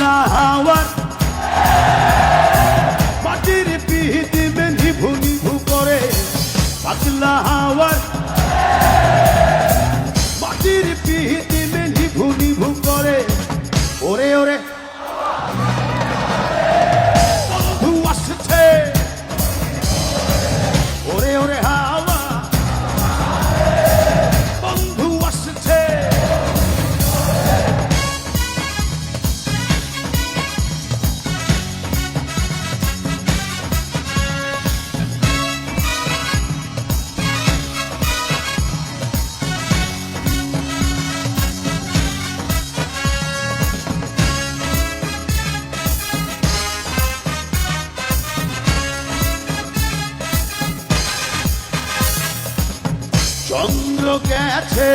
পাতলা হাওয়ার মাটির পিহিতে নিভু নিভু করে পাতলা হাওয়ার মাটির পিহিতে নিভু নিভু করে ওরে ওরে বন্ধু আসছে ওরে ওরে হাওয়া বন্ধু আসছে চন্দ্র গেছে